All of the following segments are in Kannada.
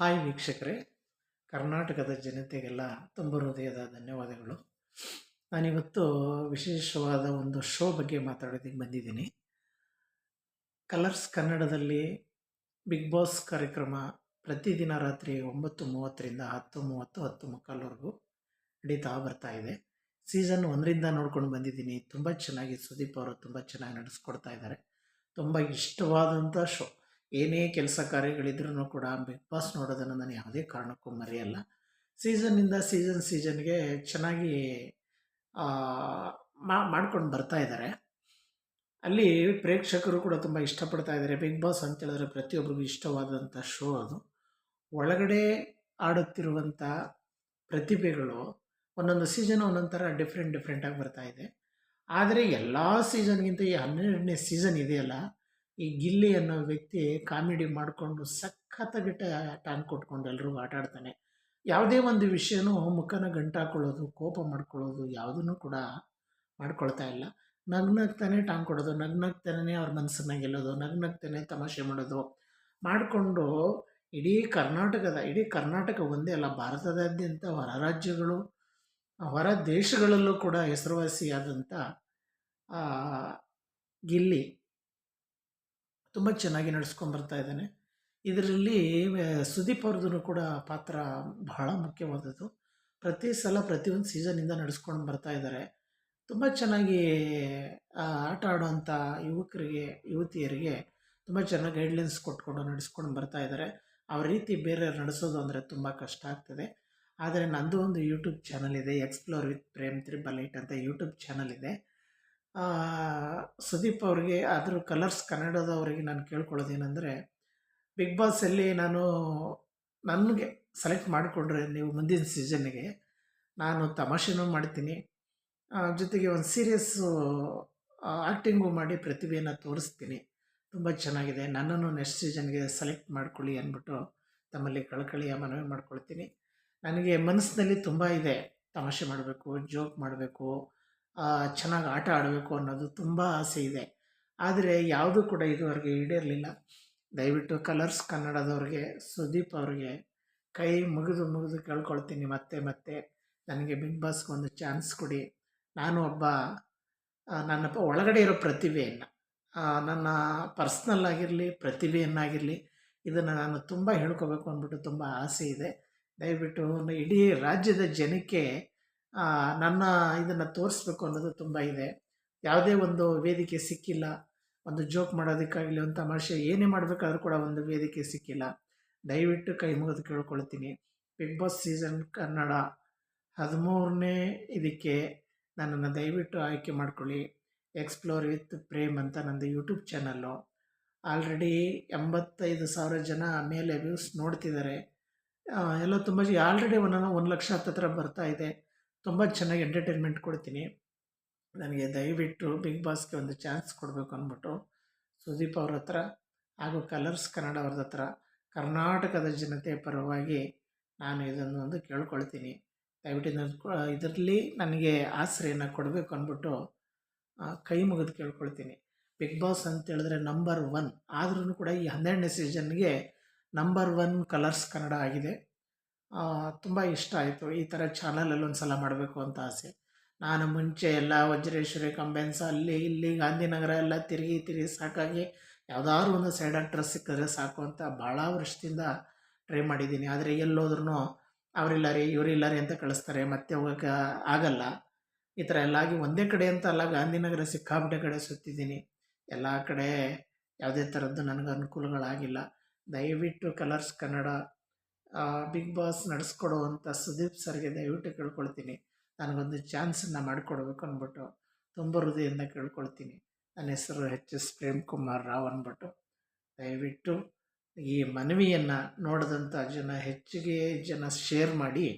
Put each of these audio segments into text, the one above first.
ಹಾಯ್ ವೀಕ್ಷಕರೇ, ಕರ್ನಾಟಕದ ಜನತೆಗೆಲ್ಲ ತುಂಬ ಹೃದಯದ ಧನ್ಯವಾದಗಳು. ನಾನಿವತ್ತು ವಿಶೇಷವಾದ ಒಂದು ಶೋ ಬಗ್ಗೆ ಮಾತಾಡೋದಕ್ಕೆ ಬಂದಿದ್ದೀನಿ. ಕಲರ್ಸ್ ಕನ್ನಡದಲ್ಲಿ ಬಿಗ್ ಬಾಸ್ ಕಾರ್ಯಕ್ರಮ ಪ್ರತಿದಿನ ರಾತ್ರಿ 9:30ರಿಂದ 10:30, 10:45ವರೆಗೂ ನಡೀತಾ ಬರ್ತಾ ಇದೆ. ಸೀಸನ್ 1ರಿಂದ ನೋಡ್ಕೊಂಡು ಬಂದಿದ್ದೀನಿ. ತುಂಬ ಚೆನ್ನಾಗಿ ಸುದೀಪ್ ಅವರು ತುಂಬ ಚೆನ್ನಾಗಿ ನಡೆಸ್ಕೊಡ್ತಾ ಇದ್ದಾರೆ. ತುಂಬ ಇಷ್ಟವಾದಂಥ ಶೋ. ಏನೇ ಕೆಲಸ ಕಾರ್ಯಗಳಿದ್ರೂ ಕೂಡ ಬಿಗ್ ಬಾಸ್ ನೋಡೋದನ್ನು ನಾನು ಯಾವುದೇ ಕಾರಣಕ್ಕೂ ಮರೆಯಲ್ಲ. ಸೀಸನ್ನಿಂದ ಸೀಸನ್ಗೆ ಚೆನ್ನಾಗಿ ಮಾಡ್ಕೊಂಡು ಬರ್ತಾ ಇದ್ದಾರೆ. ಅಲ್ಲಿ ಪ್ರೇಕ್ಷಕರು ಕೂಡ ತುಂಬ ಇಷ್ಟಪಡ್ತಾ ಇದ್ದಾರೆ. ಬಿಗ್ ಬಾಸ್ ಅಂತ ಹೇಳಿದ್ರೆ ಪ್ರತಿಯೊಬ್ಬರಿಗೂ ಇಷ್ಟವಾದಂಥ ಶೋ ಅದು. ಒಳಗಡೆ ಆಡುತ್ತಿರುವಂಥ ಪ್ರತಿಭೆಗಳು ಒಂದೊಂದು ಸೀಸನ್ ಒಂದೊಂದು ಥರ ಡಿಫ್ರೆಂಟಾಗಿ ಬರ್ತಾ ಇದೆ. ಆದರೆ ಎಲ್ಲ ಸೀಸನ್ಗಿಂತ ಈ 12ನೇ ಸೀಸನ್ ಇದೆಯಲ್ಲ, ಈ ಗಿಲ್ಲಿ ಅನ್ನೋ ವ್ಯಕ್ತಿ ಕಾಮಿಡಿ ಮಾಡಿಕೊಂಡು ಸಖತ್ತಾಗಿ ಟಾಂಗ್ ಕೊಟ್ಕೊಂಡು ಎಲ್ರಿಗೂ ಆಟ ಆಡ್ತಾನೆ. ಯಾವುದೇ ಒಂದು ವಿಷಯನೂ ಮುಖನ ಗಂಟಾಕೊಳ್ಳೋದು, ಕೋಪ ಮಾಡ್ಕೊಳ್ಳೋದು ಯಾವುದನ್ನು ಕೂಡ ಮಾಡ್ಕೊಳ್ತಾ ಇಲ್ಲ. ನಗ್ನಗ್ತಾನೆ ಟಾಂಗ್ ಕೊಡೋದು, ನಗ್ನಗ್ತಾನೆ ಅವ್ರ ಮನಸ್ಸನ್ನ ಗೆಲ್ಲೋದು, ನಗ್ನಗ್ತಾನೆ ತಮಾಷೆ ಮಾಡೋದು ಮಾಡಿಕೊಂಡು ಇಡೀ ಕರ್ನಾಟಕ ಒಂದೇ ಅಲ್ಲ, ಭಾರತದಾದ್ಯಂತ ಹೊರ ರಾಜ್ಯಗಳು, ಹೊರ ದೇಶಗಳಲ್ಲೂ ಕೂಡ ಹೆಸರುವಾಸಿಯಾದಂಥ ಗಿಲ್ಲಿ ತುಂಬ ಚೆನ್ನಾಗಿ ನಡೆಸ್ಕೊಂಡ್ಬರ್ತಾ ಇದ್ದಾನೆ. ಇದರಲ್ಲಿ ಸುದೀಪ್ ಅವ್ರದ್ದು ಕೂಡ ಪಾತ್ರ ಬಹಳ ಮುಖ್ಯವಾದದ್ದು. ಪ್ರತಿ ಸಲ ಪ್ರತಿಯೊಂದು ಸೀಸನ್ನಿಂದ ನಡೆಸ್ಕೊಂಡು ಬರ್ತಾ ಇದ್ದಾರೆ. ತುಂಬ ಚೆನ್ನಾಗಿ ಆಟ ಆಡುವಂಥ ಯುವತಿಯರಿಗೆ ತುಂಬ ಚೆನ್ನಾಗಿ ಗೈಡ್ಲೈನ್ಸ್ ಕೊಟ್ಕೊಂಡು ನಡೆಸ್ಕೊಂಡು ಬರ್ತಾ ಇದ್ದಾರೆ. ಅವ್ರ ರೀತಿ ಬೇರೆ ನಡೆಸೋದು ಅಂದರೆ ತುಂಬ ಕಷ್ಟ ಆಗ್ತದೆ. ಆದರೆ ನಂದು ಒಂದು ಯೂಟ್ಯೂಬ್ ಚಾನಲ್ ಇದೆ, ಎಕ್ಸ್ಪ್ಲೋರ್ ವಿತ್ ಪ್ರೇಮ್ 888 ಅಂತ ಯೂಟ್ಯೂಬ್ ಚಾನಲ್ ಇದೆ. ಸುದೀಪ್ ಅವ್ರಿಗೆ, ಆದರೂ ಕಲರ್ಸ್ ಕನ್ನಡದವರಿಗೆ ನಾನು ಕೇಳ್ಕೊಳ್ಳೋದೇನೆಂದರೆ, ಬಿಗ್ ಬಾಸಲ್ಲಿ ನನಗೆ ಸೆಲೆಕ್ಟ್ ಮಾಡಿಕೊಂಡ್ರೆ ನೀವು ಮುಂದಿನ ಸೀಸನ್ನಿಗೆ ನಾನು ತಮಾಷೆನೂ ಮಾಡ್ತೀನಿ, ಜೊತೆಗೆ ಒಂದು ಸೀರಿಯಸ್ಸು ಆ್ಯಕ್ಟಿಂಗು ಮಾಡಿ ಪ್ರತಿಭೆಯನ್ನು ತೋರಿಸ್ತೀನಿ. ತುಂಬ ಚೆನ್ನಾಗಿದೆ, ನನ್ನನ್ನು ನೆಕ್ಸ್ಟ್ ಸೀಸನ್ಗೆ ಸೆಲೆಕ್ಟ್ ಮಾಡ್ಕೊಳ್ಳಿ ಅಂದ್ಬಿಟ್ಟು ತಮ್ಮಲ್ಲಿ ಕಳಕಳಿಯ ಮನವಿ ಮಾಡ್ಕೊಳ್ತೀನಿ. ನನಗೆ ಮನಸ್ಸಿನಲ್ಲಿ ತುಂಬ ಇದೆ, ತಮಾಷೆ ಮಾಡಬೇಕು, ಜೋಕ್ ಮಾಡಬೇಕು, ಚೆನ್ನಾಗಿ ಆಟ ಆಡಬೇಕು ಅನ್ನೋದು ತುಂಬ ಆಸೆ ಇದೆ. ಆದರೆ ಯಾವುದೂ ಕೂಡ ಇದುವರೆಗೆ ಈಡೇರಲಿಲ್ಲ. ದಯವಿಟ್ಟು ಕಲರ್ಸ್ ಕನ್ನಡದವ್ರಿಗೆ, ಸುದೀಪ್ ಅವ್ರಿಗೆ ಕೈ ಮುಗಿದು ಕೇಳ್ಕೊಳ್ತೀನಿ, ಮತ್ತೆ ನನಗೆ ಬಿಗ್ ಬಾಸ್ಗೆ ಒಂದು ಚಾನ್ಸ್ ಕೊಡಿ. ನಾನು ನನ್ನ ಒಳಗಡೆ ಇರೋ ಪ್ರತಿಭೆಯನ್ನು, ನನ್ನ ಪರ್ಸ್ನಲ್ ಆಗಿರಲಿ, ಪ್ರತಿಭೆಯನ್ನಾಗಿರಲಿ, ಇದನ್ನು ನಾನು ತುಂಬ ಹೇಳ್ಕೋಬೇಕು ಅಂದ್ಬಿಟ್ಟು ತುಂಬ ಆಸೆ ಇದೆ. ದಯವಿಟ್ಟು ಇಡೀ ರಾಜ್ಯದ ಜನಕ್ಕೆ ನನ್ನ ಇದನ್ನು ತೋರಿಸ್ಬೇಕು ಅನ್ನೋದು ತುಂಬ ಇದೆ. ಯಾವುದೇ ಒಂದು ವೇದಿಕೆ ಸಿಕ್ಕಿಲ್ಲ, ಒಂದು ಜೋಕ್ ಮಾಡೋದಕ್ಕಾಗಲಿ, ಒಂದು ತಮಾಷೆ ಏನೇ ಮಾಡಬೇಕಾದ್ರೂ ಕೂಡ ಒಂದು ವೇದಿಕೆ ಸಿಕ್ಕಿಲ್ಲ. ದಯವಿಟ್ಟು ಕೈ ಮುಗಿದು ಕೇಳ್ಕೊಳ್ತೀನಿ, ಬಿಗ್ ಬಾಸ್ ಸೀಸನ್ ಕನ್ನಡ 13ನೇ ಇದಕ್ಕೆ ನನ್ನನ್ನು ದಯವಿಟ್ಟು ಆಯ್ಕೆ ಮಾಡ್ಕೊಳ್ಳಿ. ಎಕ್ಸ್ಪ್ಲೋರ್ ವಿತ್ ಪ್ರೇಮ್ ಅಂತ ನಂದು ಯೂಟ್ಯೂಬ್ ಚಾನಲ್ಲು. ಆಲ್ರೆಡಿ 85,000 ಜನ ಮೇಲೆ ವ್ಯೂಸ್ ನೋಡ್ತಿದ್ದಾರೆ. ಎಲ್ಲ ತುಂಬ ಆಲ್ರೆಡಿ 1,00,000 ಹತ್ತಿರ ಬರ್ತಾ ಇದೆ. ತುಂಬ ಚೆನ್ನಾಗಿ ಎಂಟರ್ಟೈನ್ಮೆಂಟ್ ಕೊಡ್ತೀನಿ. ನನಗೆ ದಯವಿಟ್ಟು ಬಿಗ್ ಬಾಸ್ಗೆ ಒಂದು ಚಾನ್ಸ್ ಕೊಡಬೇಕು ಅಂದ್ಬಿಟ್ಟು ಸುದೀಪ್ ಅವ್ರ ಹತ್ರ ಹಾಗೂ ಕಲರ್ಸ್ ಕನ್ನಡ ಅವ್ರದ್ದು ಹತ್ರ ಕರ್ನಾಟಕದ ಜನತೆಯ ಪರವಾಗಿ ನಾನು ಇದನ್ನು ಕೇಳ್ಕೊಳ್ತೀನಿ. ದಯವಿಟ್ಟು ಇದರಲ್ಲಿ ನನಗೆ ಆಸರೆಯನ್ನು ಕೊಡಬೇಕು ಅಂದ್ಬಿಟ್ಟು ಕೈ ಮುಗಿದು ಕೇಳ್ಕೊಳ್ತೀನಿ. ಬಿಗ್ ಬಾಸ್ ಅಂತ ಹೇಳಿದ್ರೆ ನಂಬರ್ 1, ಆದ್ರೂ ಕೂಡ ಈ 12ನೇ ಸೀಸನ್ಗೆ ನಂಬರ್ 1 ಕಲರ್ಸ್ ಕನ್ನಡ ಆಗಿದೆ. ತುಂಬ ಇಷ್ಟ ಆಯಿತು. ಈ ಥರ ಚಾನಲಲ್ಲಿ ಒಂದು ಸಲ ಮಾಡಬೇಕು ಅಂತ ಆಸೆ. ನಾನು ಮುಂಚೆ ಎಲ್ಲ ವಜ್ರೇಶ್ವರಿ, ಕಂಬೆನ್ಸ, ಅಲ್ಲಿ ಇಲ್ಲಿ ಗಾಂಧಿನಗರ ಎಲ್ಲ ತಿರುಗಿ ಸಾಕಾಗಿ ಯಾವುದಾದ್ರು ಒಂದು ಸೈಡ್ ಆಕ್ಟ್ರೆಸ್ ಸಿಕ್ಕಿದ್ರೆ ಸಾಕು ಅಂತ ಭಾಳ ವರ್ಷದಿಂದ ಟ್ರೈ ಮಾಡಿದ್ದೀನಿ. ಆದರೆ ಎಲ್ಲೋದ್ರೂ ಅವರಿಲ್ಲ ರೀ, ಇವರಿಲ್ಲ ರೀ ಅಂತ ಕಳಿಸ್ತಾರೆ, ಮತ್ತೆ ಹೋಗೋಕ್ಕೆ ಆಗಲ್ಲ. ಈ ಥರ ಎಲ್ಲ ಆಗಿ ಒಂದೇ ಕಡೆ ಅಂತ ಅಲ್ಲ, ಗಾಂಧಿನಗರ ಸಿಕ್ಕಾಪಟ್ಟೆ ಕಡೆ ಸುತ್ತಿದ್ದೀನಿ. ಎಲ್ಲ ಕಡೆ ಯಾವುದೇ ಥರದ್ದು ನನಗೆ ಅನುಕೂಲಗಳಾಗಿಲ್ಲ. ದಯವಿಟ್ಟು ಕಲರ್ಸ್ ಕನ್ನಡ ಬಿಗ್ ಬಾಸ್ ನಡೆಸ್ಕೊಡುವಂಥ ಸುದೀಪ್ ಸರ್ಗೆ ದಯವಿಟ್ಟು ಕೇಳ್ಕೊಳ್ತೀನಿ, ನನಗೊಂದು ಚಾನ್ಸನ್ನು ಮಾಡಿಕೊಡ್ಬೇಕು ಅಂದ್ಬಿಟ್ಟು ತುಂಬ ಹೃದಯದಿಂದ ಕೇಳ್ಕೊಳ್ತೀನಿ. ನನ್ನ ಹೆಸರು HS ಪ್ರೇಮ್ ಕುಮಾರ್ ರಾವ್ ಅಂದ್ಬಿಟ್ಟು. ದಯವಿಟ್ಟು ಈ ಮನವಿಯನ್ನು ನೋಡಿದಂಥ ಹೆಚ್ಚಿಗೆ ಜನ ಶೇರ್ ಮಾಡಿ,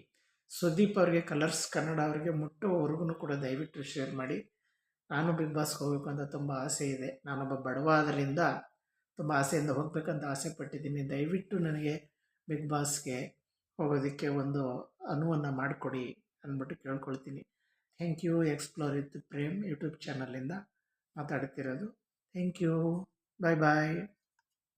ಸುದೀಪ್ ಅವ್ರಿಗೆ, ಕಲರ್ಸ್ ಕನ್ನಡ ಅವ್ರಿಗೆ ಮುಟ್ಟೋವರೆಗೂ ಕೂಡ ದಯವಿಟ್ಟು ಶೇರ್ ಮಾಡಿ. ನಾನು ಬಿಗ್ ಬಾಸ್ಗೆ ಹೋಗಬೇಕು ಅಂತ ತುಂಬ ಆಸೆ ಇದೆ. ನಾನೊಬ್ಬ ಬಡವ ಆದ್ದರಿಂದ ತುಂಬ ಆಸೆಯಿಂದ ಹೋಗಬೇಕಂತ ಆಸೆ ಪಟ್ಟಿದ್ದೀನಿ. ದಯವಿಟ್ಟು ನನಗೆ ಬಿಗ್ ಬಾಸ್ಗೆ ಹೋಗೋದಕ್ಕೆ ಒಂದು ಅನುವನ್ನು ಮಾಡಿಕೊಡಿ ಅಂದ್ಬಿಟ್ಟು ಕೇಳ್ಕೊಳ್ತೀನಿ. Thank you. Explore with Prem YouTube ಚಾನಲಿಂದ ಮಾತಾಡ್ತಿರೋದು. Thank you. ಬಾಯ್.